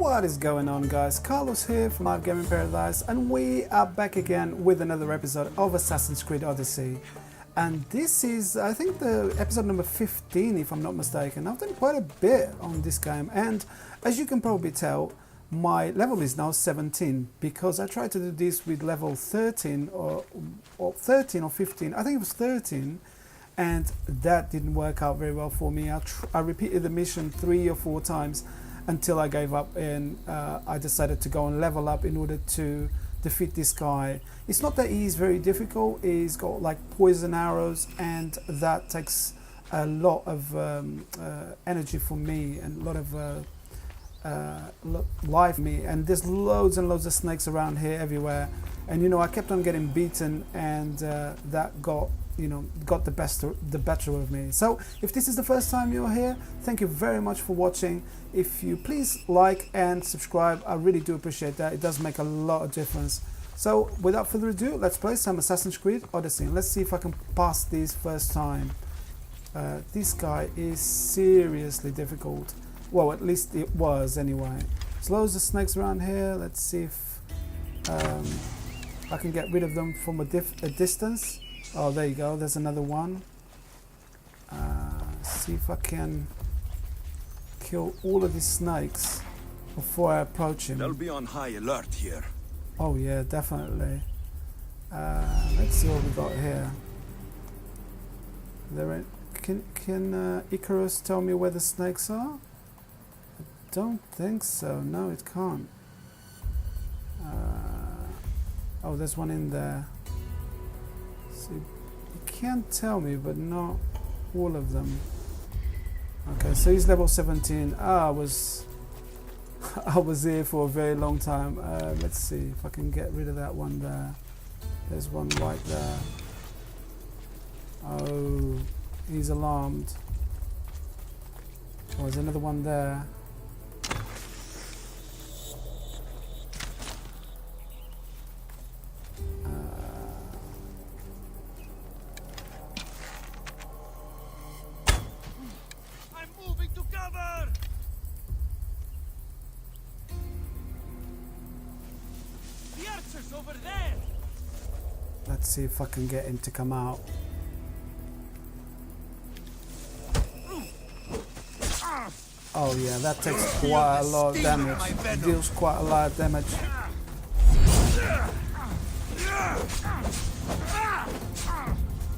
What is going on, guys? Carlos here from Live Gaming Paradise, and we are back again with another episode of Assassin's Creed Odyssey. And this is, I think, the episode number 15, if I'm not mistaken. I've done quite a bit on this game, and as you can probably tell, my level is now 17 because I tried to do this with level 13 or 13 or 15. I think it was 13, and that didn't work out very well for me. I repeated the mission 3 or 4 times until I gave up, and I decided to go and level up in order to defeat this guy. It's not that he's very difficult. He's got like poison arrows, and that takes a lot of energy from me and a lot of life from me. And there's loads and loads of snakes around here everywhere. And you know, I kept on getting beaten, and that got the better of me. So if this is the first time you're here, thank you very much for watching. If you please like and subscribe, I really do appreciate that. It does make a lot of difference. So without further ado, let's play some Assassin's Creed Odyssey, and let's see if I can pass this first time. This guy is seriously difficult. Well, at least it was anyway. There's loads of snakes around here. Let's see if I can get rid of them from a distance. Oh, there you go. There's another one. See if I can kill all of these snakes before I approach him. They'll be on high alert here. Oh yeah, definitely. Let's see what we got here. Can Icarus tell me where the snakes are? I don't think so. No, it can't. Oh, there's one in there. See, he can tell me, but not all of them. Okay, so he's level 17. I was here for a very long time. Let's see if I can get rid of that one there. There's one right there. Oh, he's alarmed. Oh, there's another one there. Over there. Let's see if I can get him to come out. Oh yeah, that takes quite a lot of damage. Deals quite a lot of damage.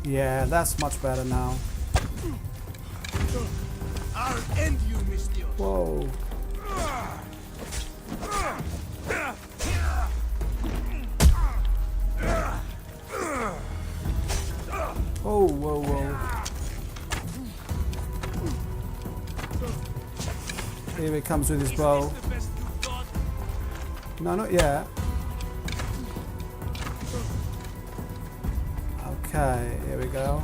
Yeah, that's much better now. I'll end you, Mr. Whoa. Oh, whoa, whoa. Here he comes with his bow. No, not yet. Okay, here we go.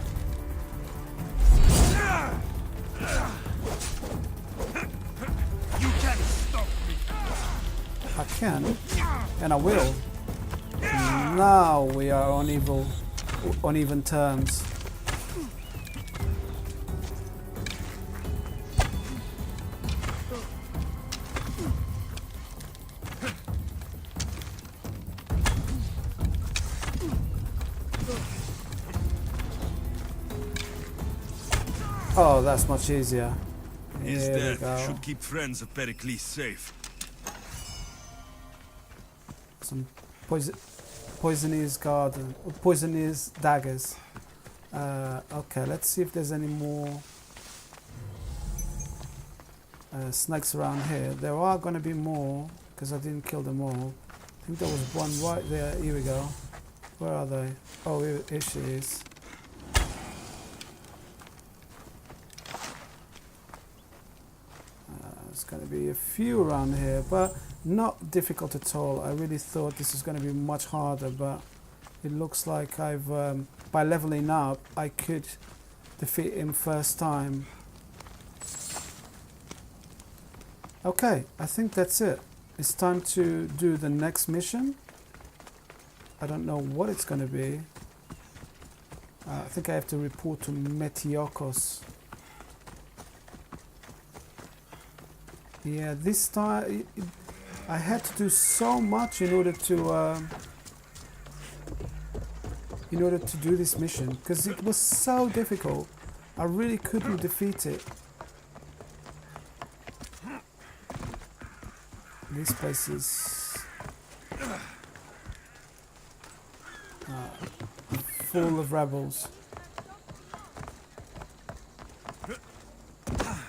You can't stop me. I can, and I will. Now we are on even terms. Oh, that's much easier. His Here we death go. should keep friends of Perikles safe. Some poisonous daggers. Okay, let's see if there's any more snakes around here. There are going to be more because I didn't kill them all. I think there was one right there. Here we go. Where are they? Oh, here she is. There's going to be a few around here, but not difficult at all. I really thought this was going to be much harder, but it looks like I've by leveling up I could defeat him first time. Okay, I think that's it. It's time to do the next mission. I don't know what it's going to be. I think I have to report to Perikles. Yeah, this time I had to do so much in order to do this mission, because it was so difficult. I really couldn't defeat it. This place is full of rebels. Oh,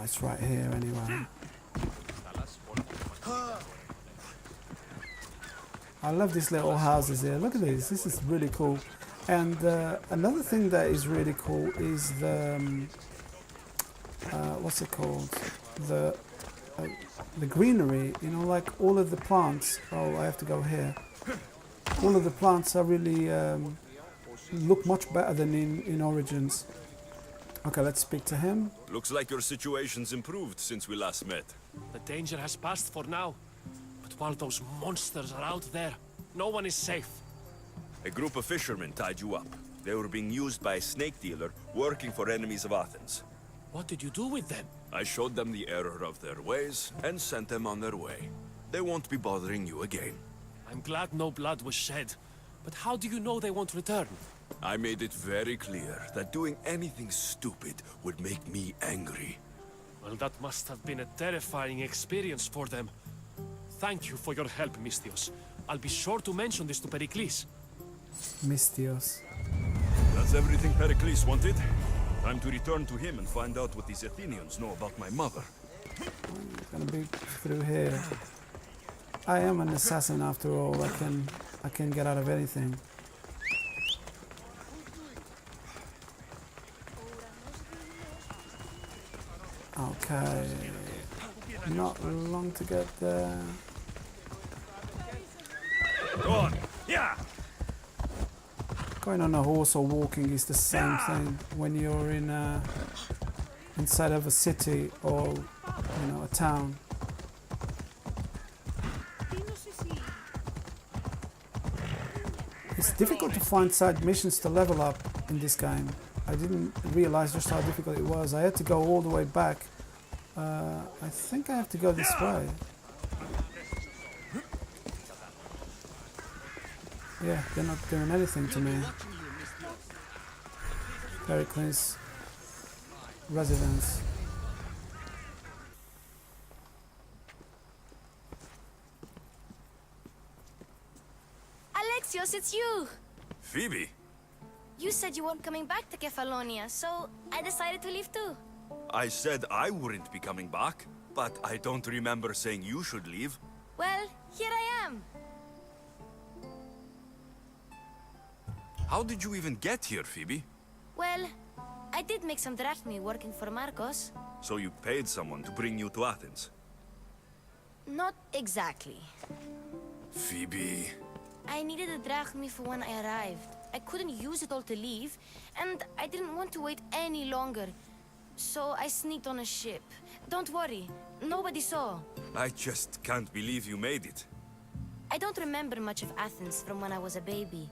it's right here anyway. I love these little houses here. Look at this. This is really cool. And another thing that is really cool is the what's it called? The greenery. You know, like all of the plants. Oh, I have to go here. All of the plants are really look much better than in Origins. Okay, let's speak to him. Looks like your situation's improved since we last met. The danger has passed for now. But while those monsters are out there, no one is safe. A group of fishermen tied you up. They were being used by a snake dealer working for enemies of Athens. What did you do with them? I showed them the error of their ways and sent them on their way. They won't be bothering you again. I'm glad no blood was shed. But how do you know they won't return? I made it very clear that doing anything stupid would make me angry. Well, that must have been a terrifying experience for them. Thank you for your help, Mystios. I'll be sure to mention this to Perikles. Mystios. That's everything Perikles wanted. Time to return to him and find out what these Athenians know about my mother. I'm gonna be through here. I am an assassin after all. I can get out of anything. Okay. Not long to get there. Go on! Yeah! Going on a horse or walking is the same thing when you're in inside of a city or, you know, a town. It's difficult to find side missions to level up in this game. I didn't realize just how difficult it was. I had to go all the way back. I think I have to go this way. Yeah, they're not doing anything to me. Perikles residence. Alexios, it's you! Phoebe? You said you weren't coming back to Kefalonia, so I decided to leave too. I said I wouldn't be coming back, but I don't remember saying you should leave. Well, here I am. How did you even get here, Phoebe? Well, I did make some drachmi working for Marcos. So you paid someone to bring you to Athens? Not exactly. Phoebe... I needed a drachmi for when I arrived. I couldn't use it all to leave, and I didn't want to wait any longer. So I sneaked on a ship. Don't worry, nobody saw. I just can't believe you made it. I don't remember much of Athens from when I was a baby.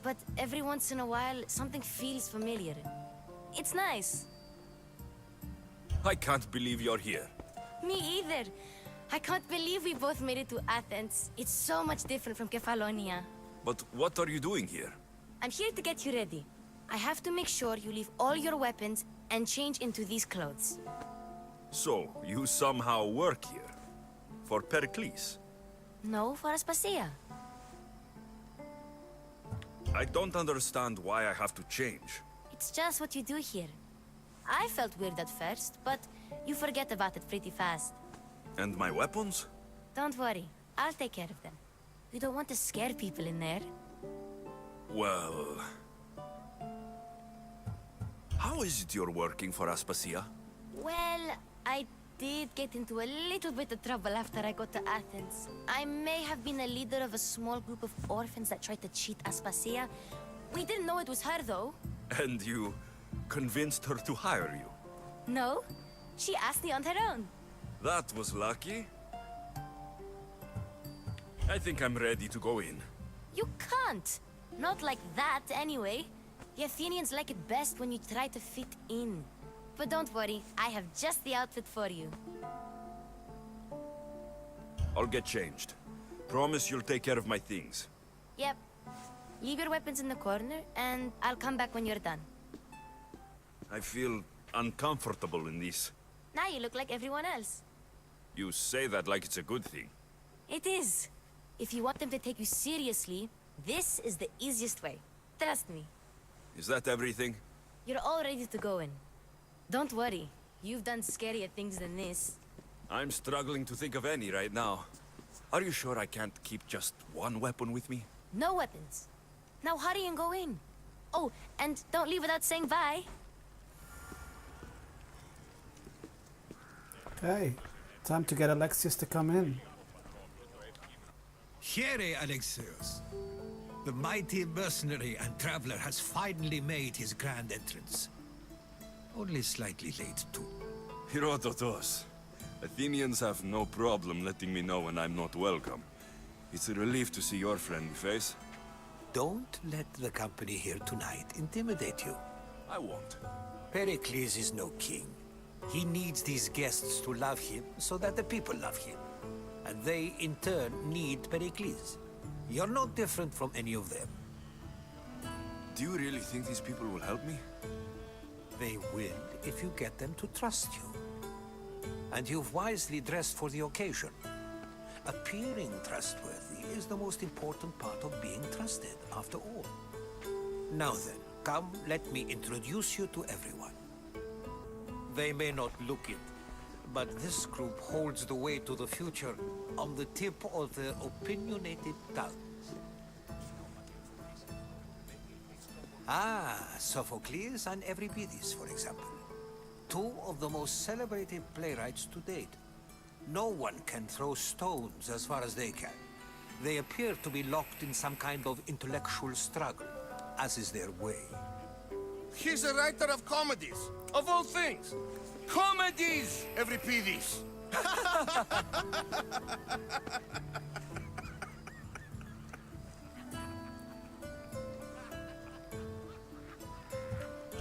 But every once in a while, something feels familiar. It's nice. I can't believe you're here. Me either. I can't believe we both made it to Athens. It's so much different from Kefalonia. But what are you doing here? I'm here to get you ready. I have to make sure you leave all your weapons and change into these clothes. So, you somehow work here? For Perikles? No, for Aspasia. I don't understand why I have to change. It's just what you do here. I felt weird at first, but you forget about it pretty fast. And my weapons? Don't worry, I'll take care of them. You don't want to scare people in there. Well... How is it you're working for Aspasia? Well, I did get into a little bit of trouble after I got to Athens. I may have been a leader of a small group of orphans that tried to cheat Aspasia. We didn't know it was her, though. And you convinced her to hire you? No, she asked me on her own. That was lucky. I think I'm ready to go in. You can't. Not like that, anyway. The Athenians like it best when you try to fit in. But don't worry, I have just the outfit for you. I'll get changed. Promise you'll take care of my things. Yep. Leave your weapons in the corner, and I'll come back when you're done. I feel uncomfortable in this. Now you look like everyone else. You say that like it's a good thing. It is. If you want them to take you seriously, this is the easiest way. Trust me. Is that everything? You're all ready to go in. Don't worry. You've done scarier things than this. I'm struggling to think of any right now. Are you sure I can't keep just one weapon with me? No weapons. Now hurry and go in. Oh, and don't leave without saying bye. Okay, time to get Alexius to come in. Here, Alexios. The mighty mercenary and traveler has finally made his grand entrance. Only slightly late, too. Herodotus. Athenians have no problem letting me know when I'm not welcome. It's a relief to see your friendly face. Don't let the company here tonight intimidate you. I won't. Perikles is no king. He needs these guests to love him so that the people love him. And they, in turn, need Perikles. You're no different from any of them. Do you really think these people will help me? They will if you get them to trust you. And you've wisely dressed for the occasion. Appearing trustworthy is the most important part of being trusted, after all. Now then, come, let me introduce you to everyone. They may not look it, but this group holds the way to the future on the tip of their opinionated tongues. Ah, Sophocles and Euripides, for example. Two of the most celebrated playwrights to date. No one can throw stones as far as they can. They appear to be locked in some kind of intellectual struggle, as is their way. He's a writer of comedies, of all things. Comedies, Euripides.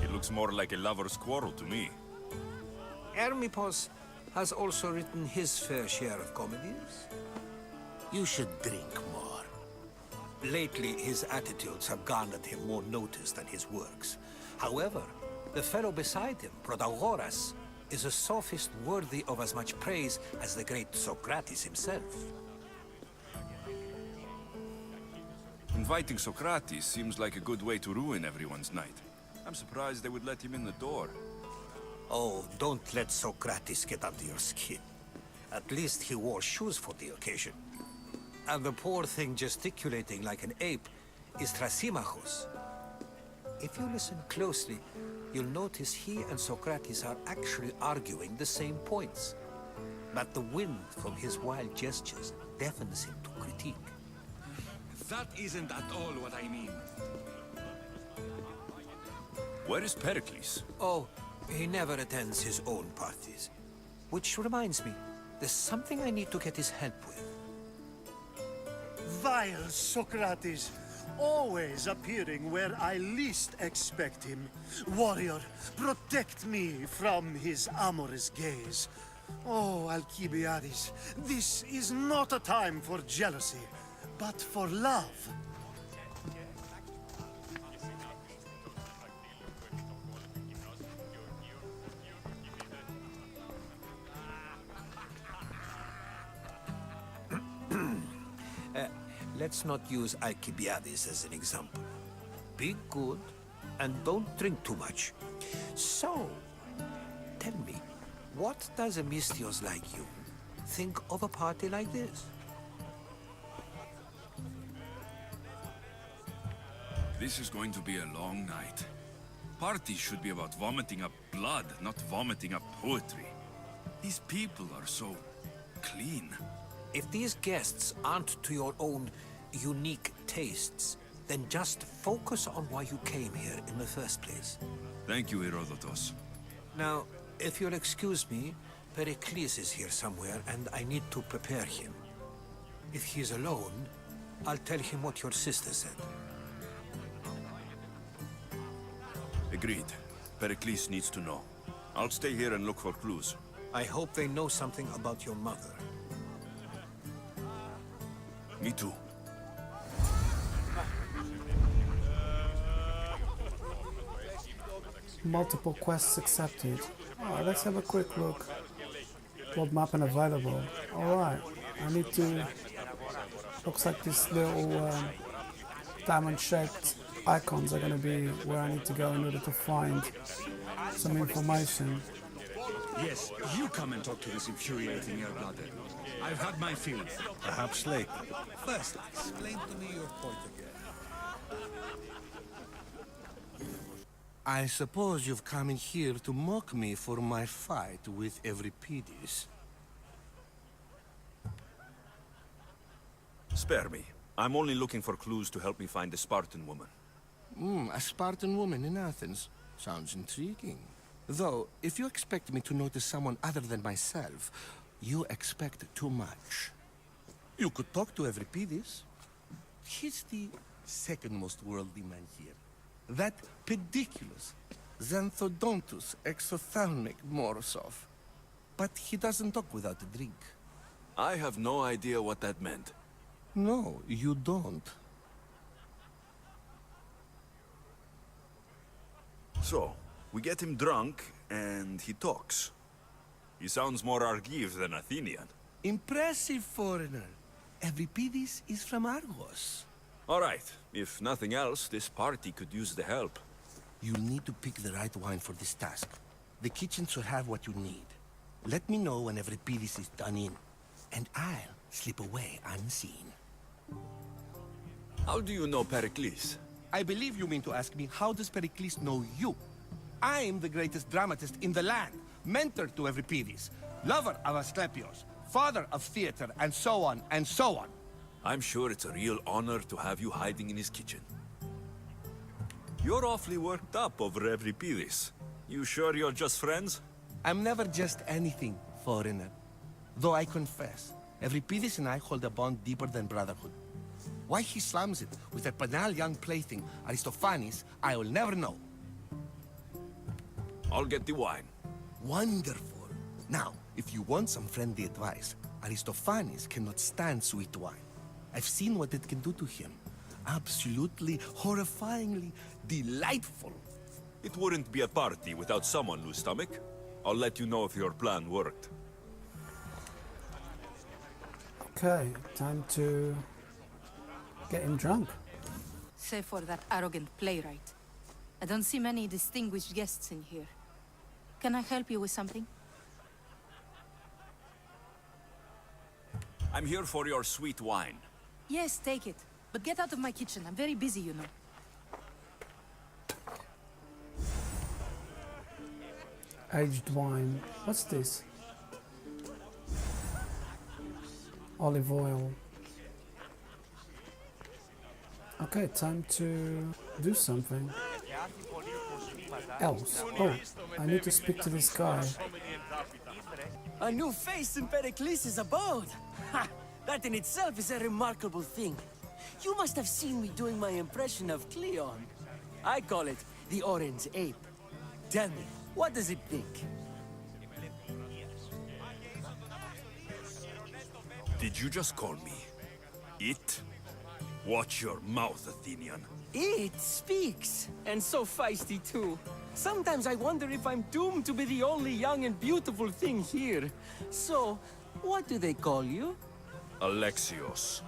It looks more like a lover's quarrel to me. Hermippos has also written his fair share of comedies. You should drink more. Lately, his attitudes have garnered him more notice than his works. However, the fellow beside him, Protagoras, is a sophist worthy of as much praise as the great Socrates himself. Inviting Socrates seems like a good way to ruin everyone's night. I'm surprised they would let him in the door. Oh, don't let Socrates get under your skin. At least he wore shoes for the occasion. And the poor thing gesticulating like an ape is Thrasymachos. If you listen closely, you'll notice he and Socrates are actually arguing the same points. But the wind from his wild gestures deafens him to critique. That isn't at all what I mean. Where is Perikles? Oh, he never attends his own parties. Which reminds me, there's something I need to get his help with. Vile Socrates, always appearing where I least expect him. Warrior, protect me from his amorous gaze. Oh, Alcibiades, this is not a time for jealousy, but for love. Let's not use Alcibiades as an example. Be good, and don't drink too much. So, tell me, what does a Misthios like you think of a party like this? This is going to be a long night. Parties should be about vomiting up blood, not vomiting up poetry. These people are so clean. If these guests aren't to your own unique tastes, then just focus on why you came here in the first place. Thank you, Herodotus. Now, if you'll excuse me, Perikles is here somewhere, and I need to prepare him. If he's alone, I'll tell him what your sister said. Agreed. Perikles needs to know. I'll stay here and look for clues. I hope they know something about your mother. Me too. Multiple quests accepted. Alright, let's have a quick look. World map and available. Alright, I need to... Looks like this little diamond-shaped icons are going to be where I need to go in order to find some information. Yes, you come and talk to this infuriating air-blooded. I've had my fill. Perhaps later. First, explain to me your point again. I suppose you've come in here to mock me for my fight with Euripides. Spare me. I'm only looking for clues to help me find the Spartan woman. A Spartan woman in Athens. Sounds intriguing. Though, if you expect me to notice someone other than myself, you expect too much. You could talk to Euripides. He's the second most worldly man here. That pediculous, xanthodontus exophthalmic Morosov. But he doesn't talk without a drink. I have no idea what that meant. No, you don't. So, we get him drunk, and he talks. He sounds more Argive than Athenian. Impressive, foreigner. Euripides is from Argos. All right, if nothing else, this party could use the help. You'll need to pick the right wine for this task. The kitchen should have what you need. Let me know when Euripides is done in, and I'll slip away unseen. How do you know Perikles? I believe you mean to ask me, how does Pericles know you? I'm the greatest dramatist in the land, mentor to Euripides, lover of Asclepios, father of theater, and so on, and so on. I'm sure it's a real honor to have you hiding in his kitchen. You're awfully worked up over Euripides. You sure you're just friends? I'm never just anything, foreigner. Though I confess, Euripides and I hold a bond deeper than brotherhood. Why he slams it with that banal young plaything, Aristophanes, I will never know. I'll get the wine. Wonderful. Now, if you want some friendly advice, Aristophanes cannot stand sweet wine. I've seen what it can do to him. Absolutely, horrifyingly delightful. It wouldn't be a party without someone loose stomach. I'll let you know if your plan worked. Okay, time to get him drunk. Save for that arrogant playwright. I don't see many distinguished guests in here. Can I help you with something? I'm here for your sweet wine. Yes, take it. But get out of my kitchen. I'm very busy, you know. Aged wine. What's this? Olive oil. Okay, time to do something else. Oh, I need to speak to this guy. A new face in Perikles' abode! Ha! That in itself is a remarkable thing. You must have seen me doing my impression of Cleon. I call it the Orange Ape. Tell me, what does it think? Did you just call me it? Watch your mouth, Athenian. It speaks, and so feisty too. Sometimes I wonder if I'm doomed to be the only young and beautiful thing here. So, what do they call you? Alexios.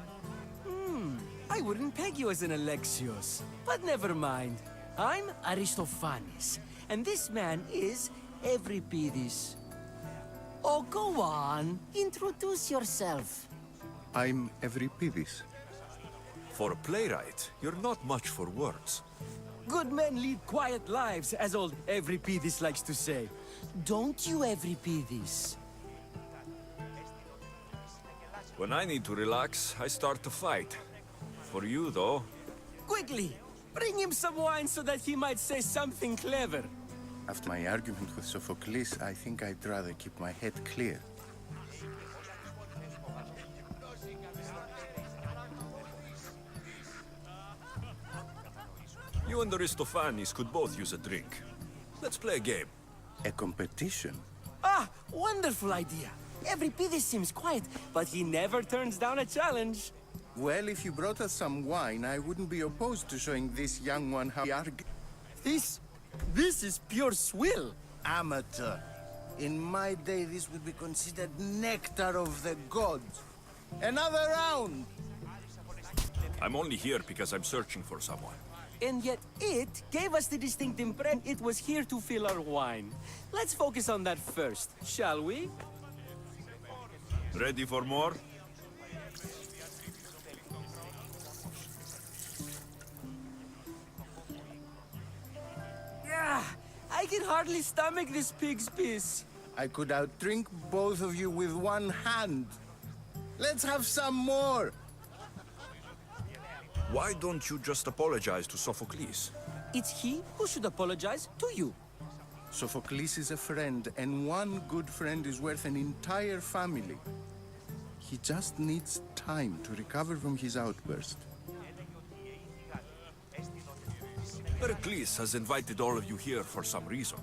I wouldn't peg you as an Alexios. But never mind. I'm Aristophanes, and this man is Euripides. Oh, go on. Introduce yourself. I'm Euripides. For a playwright, you're not much for words. Good men lead quiet lives, as old Euripides likes to say. Don't you, Euripides? When I need to relax, I start to fight. For you, though, Quickly, bring him some wine so that he might say something clever. After my argument with Sophocles, I think I'd rather keep my head clear. you and Aristophanes could both use a drink. Let's play a game. A competition? Ah, wonderful idea. Euripides seems quiet, but he never turns down a challenge. Well, if you brought us some wine, I wouldn't be opposed to showing this young one how This is pure swill. Amateur. In my day, this would be considered nectar of the gods. Another round! I'm only here because I'm searching for someone. And yet it gave us the distinct impression it was here to fill our wine. Let's focus on that first, shall we? Ready for more? Yeah, I can hardly stomach this pig's piss. I could outdrink both of you with one hand. Let's have some more! Why don't you just apologize to Sophocles? It's he who should apologize to you. Sophocles is a friend, and one good friend is worth an entire family. He just needs time to recover from his outburst. Perikles has invited all of you here for some reason.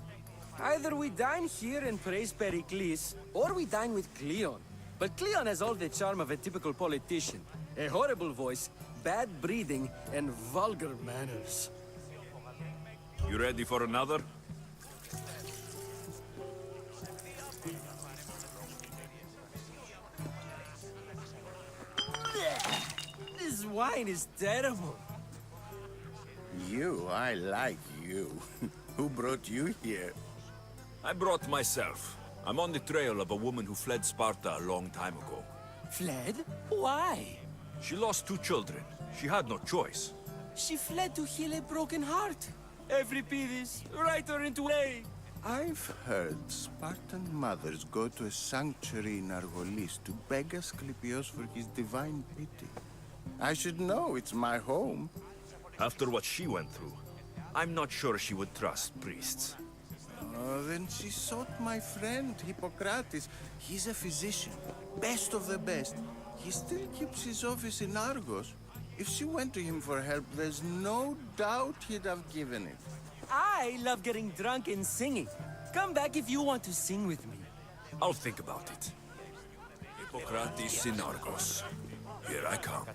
Either we dine here and praise Perikles, or we dine with Cleon. But Cleon has all the charm of a typical politician. A horrible voice, bad breeding, and vulgar manners. You ready for another? This wine is terrible. You, I like you. Who brought you here? I brought myself. I'm on the trail of a woman who fled Sparta a long time ago. Fled? Why? She lost 2 children. She had no choice. She fled to heal a broken heart. Euripides, write her into A. I've heard Spartan mothers go to a sanctuary in Argolis to beg Asclepios for his divine pity. I should know, it's my home. After what she went through, I'm not sure she would trust priests. Oh, then she sought my friend, Hippocrates. He's a physician, best of the best. He still keeps his office in Argos. If she went to him for help, there's no doubt he'd have given it. I love getting drunk and singing. Come back if you want to sing with me. I'll think about it. Hippocrates in Argos. Here I come.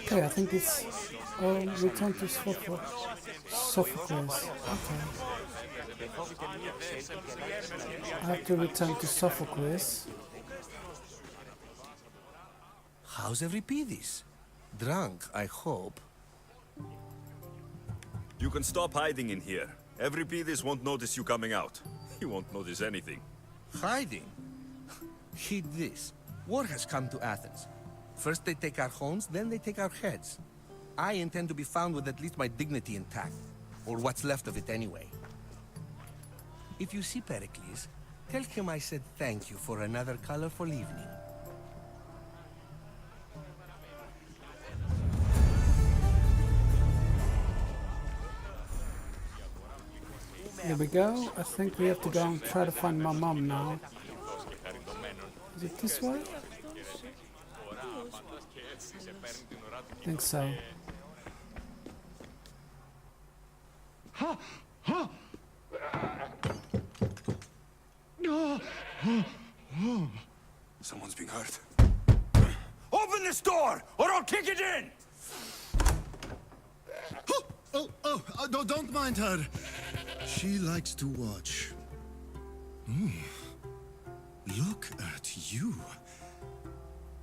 Okay, I think it's return to Sophocles. Okay. I have to return to Sophocles. How's Euripides? Drunk, I hope. You can stop hiding in here. Euripides won't notice you coming out. He won't notice anything. Hiding? Heed this. War has come to Athens. First they take our homes, then they take our heads. I intend to be found with at least my dignity intact. Or what's left of it anyway. If you see Pericles, tell him I said thank you for another colorful evening. Here we go. I think we have to go and try to find my mom now. Is it this way? I think so. Someone's being hurt. Open this door, or I'll kick it in! No, don't mind her. She likes to watch. Look at you.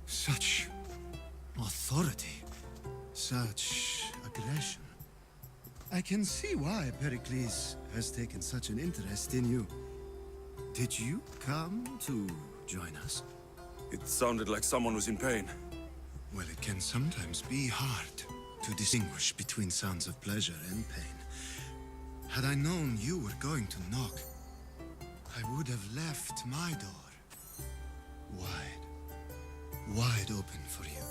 Such authority. Such aggression. I can see why Pericles has taken such an interest in you. Did you come to join us? It sounded like someone was in pain. Well, it can sometimes be hard to distinguish between sounds of pleasure and pain. Had I known you were going to knock, I would have left my door wide open for you.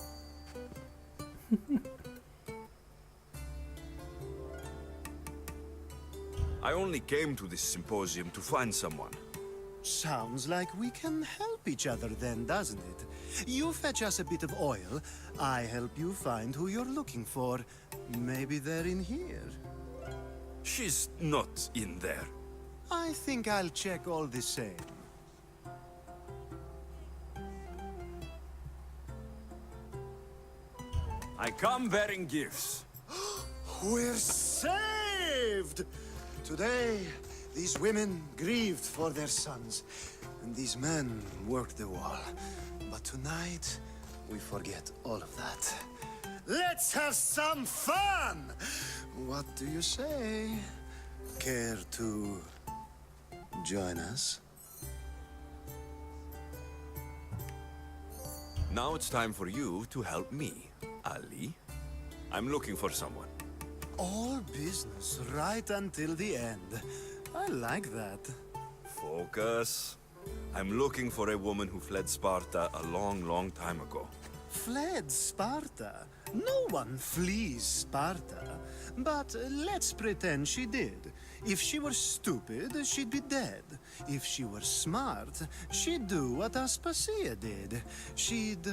I only came to this symposium to find someone. Sounds like we can help each other then, doesn't it? You fetch us a bit of oil, I help you find who you're looking for. Maybe they're in here. She's not in there. I think I'll check all the same. I come bearing gifts. We're saved! Today, these women grieved for their sons, and these men worked the wall. But tonight, we forget all of that. Let's have some fun! What do you say? Care to join us? Now it's time for you to help me, Ali. I'm looking for someone. All business right until the end. I like that. Focus. I'm looking for a woman who fled Sparta a long time ago. Fled Sparta? No one flees Sparta. But let's pretend she did. If she were stupid, she'd be dead. If she were smart, she'd do what Aspasia did. She'd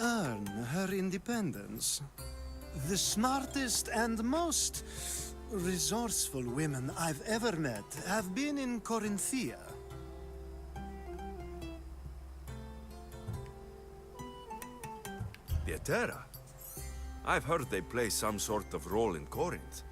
earn her independence. The smartest and most resourceful women I've ever met have been in Corinthia. Pieterra? I've heard they play some sort of role in Corinth,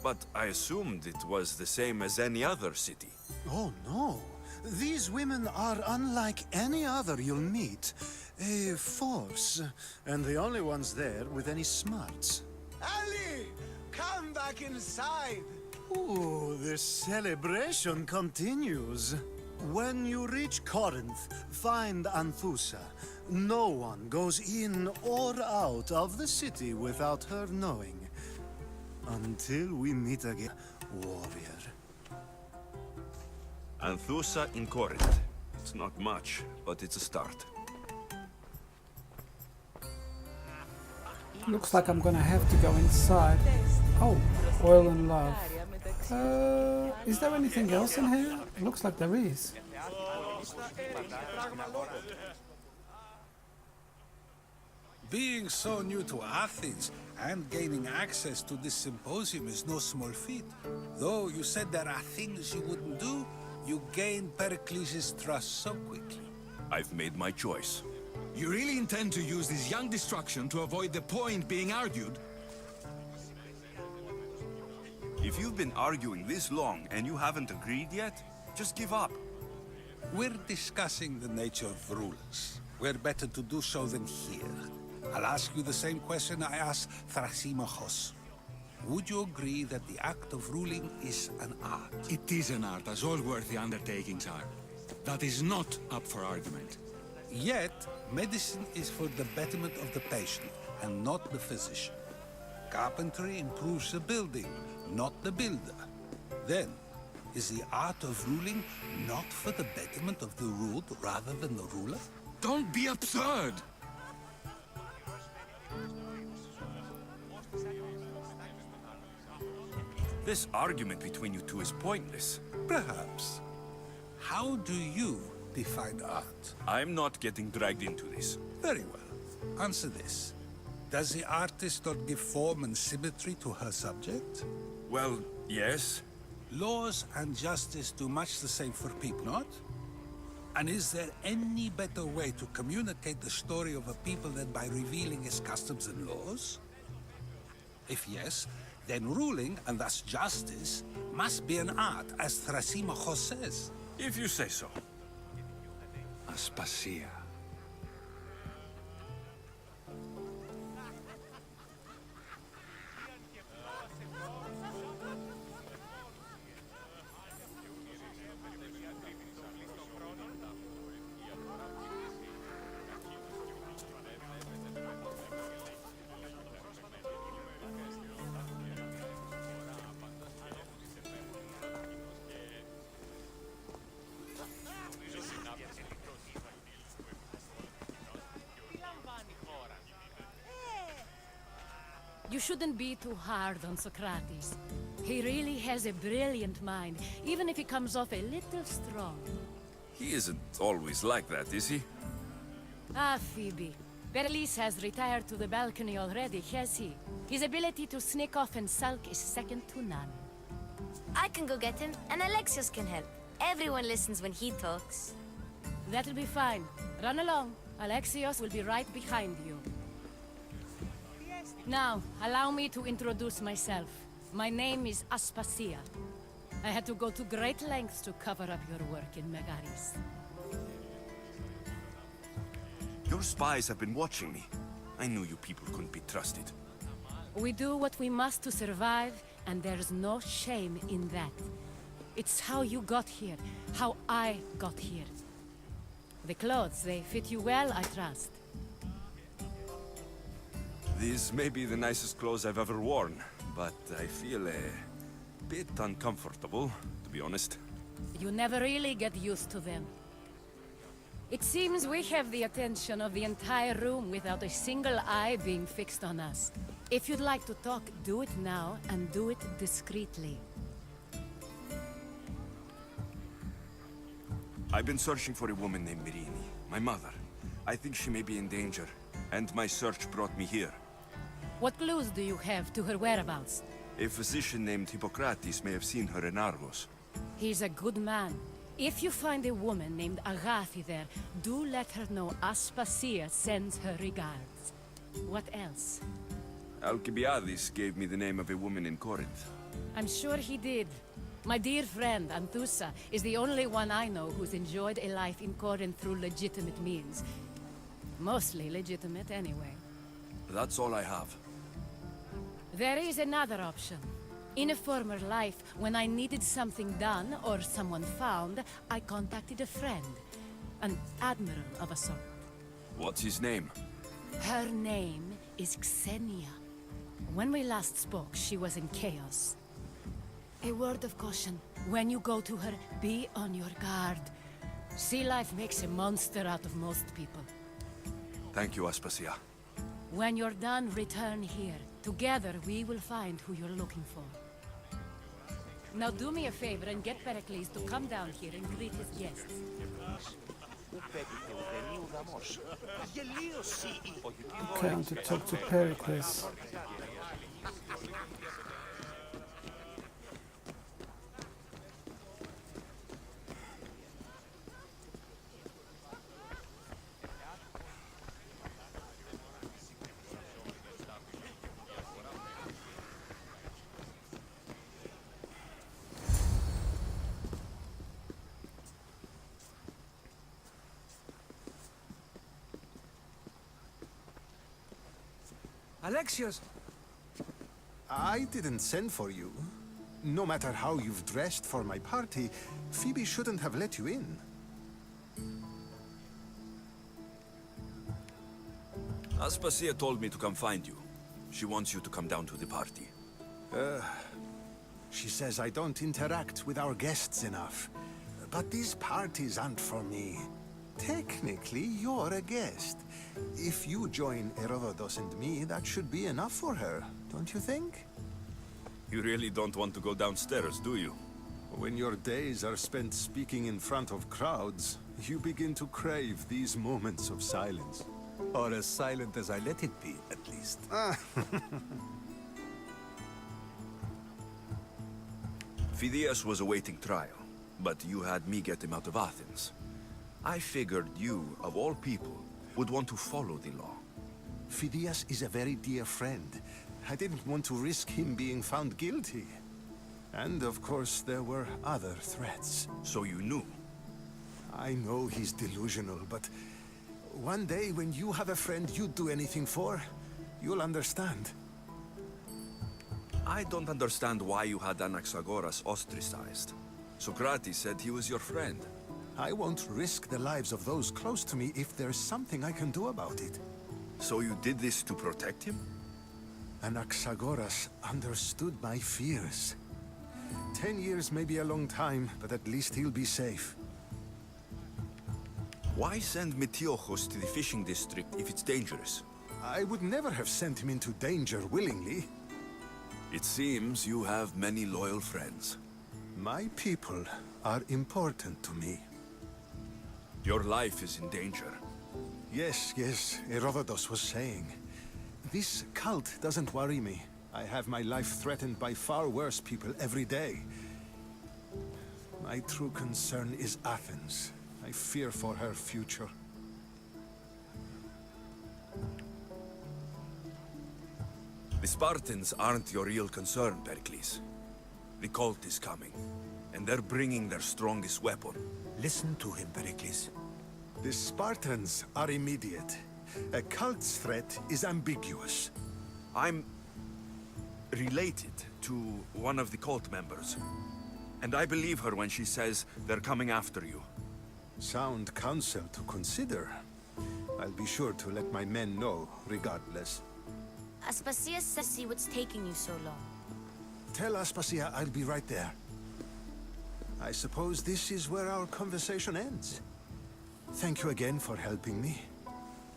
but I assumed it was the same as any other city. Oh, no. These women are unlike any other you'll meet. A force, and the only ones there with any smarts. Ali! Come back inside! Ooh, the celebration continues. When you reach Corinth, find Anthusa. No one goes in or out of the city without her knowing. Until we meet again, warrior. Anthusa in Corinth. It's not much, but it's a start. Looks like I'm gonna have to go inside. Oh, oil and love. Is there anything else in here? It looks like there is. Being so new to Athens and gaining access to this symposium is no small feat. Though you said there are things you wouldn't do, you gained Perikles' trust so quickly. I've made my choice. You really intend to use this young destruction to avoid the point being argued? If you've been arguing this long and you haven't agreed yet, just give up. We're discussing the nature of rulers. Where better to do so than here? I'll ask you the same question I asked Thrasymachos. Would you agree that the act of ruling is an art? It is an art, as all worthy undertakings are. That is not up for argument. Yet, medicine is for the betterment of the patient, and not the physician. Carpentry improves the building, not the builder. Then, is the art of ruling not for the betterment of the ruled rather than the ruler? Don't be absurd! This argument between you two is pointless. Perhaps. How do you define art? I'm not getting dragged into this. Very well. Answer this. Does the artist not give form and symmetry to her subject? Well, yes. Laws and justice do much the same for people, not? And is there any better way to communicate the story of a people than by revealing its customs and laws? If yes, then ruling, and thus justice, must be an art, as Thrasymachos says. If you say so. Aspasia. You shouldn't be too hard on Socrates. He really has a brilliant mind, even if he comes off a little strong. He isn't always like that, is he? Ah, Phoebe. Perikles has retired to the balcony already, has he? His ability to sneak off and sulk is second to none. I can go get him, and Alexios can help. Everyone listens when he talks. That'll be fine. Run along. Alexios will be right behind you. Now, allow me to introduce myself. My name is Aspasia. I had to go to great lengths to cover up your work in Megaris. Your spies have been watching me. I knew you people couldn't be trusted. We do what we must to survive, and there's no shame in that. It's how you got here, how I got here. The clothes, they fit you well, I trust. These may be the nicest clothes I've ever worn, but I feel a bit uncomfortable, to be honest. You never really get used to them. It seems we have the attention of the entire room without a single eye being fixed on us. If you'd like to talk, do it now, and do it discreetly. I've been searching for a woman named Mirini, my mother. I think she may be in danger, and my search brought me here. What clues do you have to her whereabouts? A physician named Hippocrates may have seen her in Argos. He's a good man. If you find a woman named Agathi there, do let her know Aspasia sends her regards. What else? Alcibiades gave me the name of a woman in Corinth. I'm sure he did. My dear friend, Anthusa, is the only one I know who's enjoyed a life in Corinth through legitimate means. Mostly legitimate, anyway. That's all I have. There is another option. In a former life, when I needed something done or someone found, I contacted a friend. An admiral of a sort. What's his name? Her name is Xenia. When we last spoke, she was in chaos. A word of caution. When you go to her, be on your guard. Sea life makes a monster out of most people. Thank you, Aspasia. When you're done, return here. Together, we will find who you're looking for. Now do me a favor and get Perikles to come down here and greet his guests. Okay, I want to talk to Perikles. Alexios! I didn't send for you. No matter how you've dressed for my party, Phoebe shouldn't have let you in. Aspasia told me to come find you. She wants you to come down to the party. She says I don't interact with our guests enough. But these parties aren't for me. Technically, you're a guest. If you join Herodotus and me, that should be enough for her, don't you think? You really don't want to go downstairs, do you? When your days are spent speaking in front of crowds, you begin to crave these moments of silence. Or as silent as I let it be, at least. Phidias was awaiting trial, but you had me get him out of Athens. I figured you, of all people, would want to follow the law. Phidias is a very dear friend. I didn't want to risk him being found guilty. And of course, there were other threats. So you knew? I know he's delusional, but one day when you have a friend you'd do anything for, you'll understand. I don't understand why you had Anaxagoras ostracized. Socrates said he was your friend. I won't risk the lives of those close to me if there's something I can do about it. So you did this to protect him? Anaxagoras understood my fears. 10 years may be a long time, but at least he'll be safe. Why send Metiochos to the fishing district if it's dangerous? I would never have sent him into danger willingly. It seems you have many loyal friends. My people are important to me. Your life is in danger. Yes, Herodotus was saying. This cult doesn't worry me. I have my life threatened by far worse people every day. My true concern is Athens. I fear for her future. Spartans aren't your real concern, Perikles. The cult is coming, and they're bringing their strongest weapon. Listen to him, Perikles. The Spartans are immediate. A cult's threat is ambiguous. I'm related to one of the cult members, and I believe her when she says they're coming after you. Sound counsel to consider. I'll be sure to let my men know, regardless. Aspasia says see what's taking you so long. Tell Aspasia I'll be right there. I suppose this is where our conversation ends. Thank you again for helping me.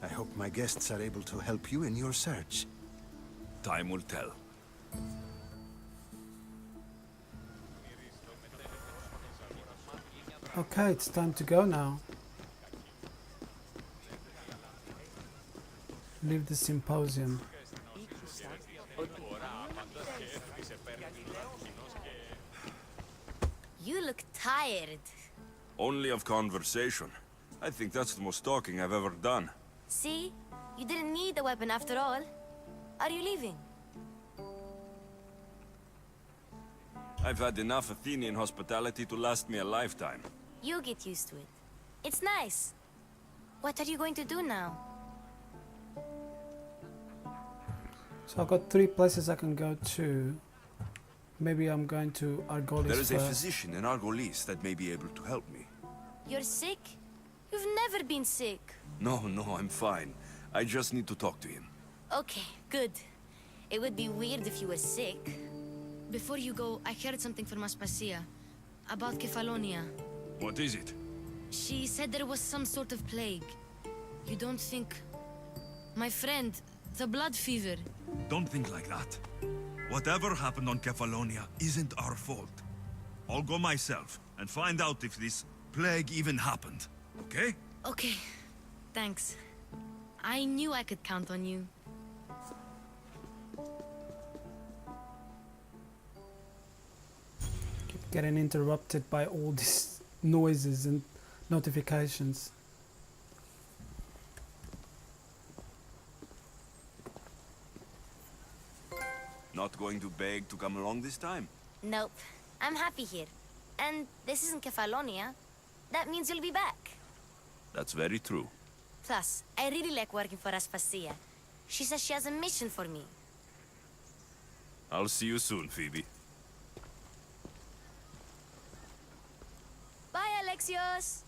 I hope my guests are able to help you in your search. Time will tell. Okay, it's time to go now. Leave the Symposium. You look tired. Only of conversation. I think that's the most talking I've ever done. See? You didn't need the weapon after all. Are you leaving? I've had enough Athenian hospitality to last me a lifetime. You get used to it. It's nice. What are you going to do now? So I've got 3 places I can go to. Maybe I'm going to Argolis There is a first. physician in Argolis that may be able to help me. You're sick? You've never been sick. No, I'm fine. I just need to talk to him. Okay, good. It would be weird if you were sick. Before you go, I heard something from Aspasia about Kefalonia. What is it? She said there was some sort of plague. You don't think... My friend, the blood fever. Don't think like that. Whatever happened on Kefalonia isn't our fault. I'll go myself and find out if this plague even happened. Okay? Okay, thanks. I knew I could count on you. Keep getting interrupted by all these noises and notifications. Not going to beg to come along this time? Nope. I'm happy here. And this isn't Kefalonia. That means you'll be back. That's very true. Plus, I really like working for Aspasia. She says she has a mission for me. I'll see you soon, Phoebe. Bye, Alexios!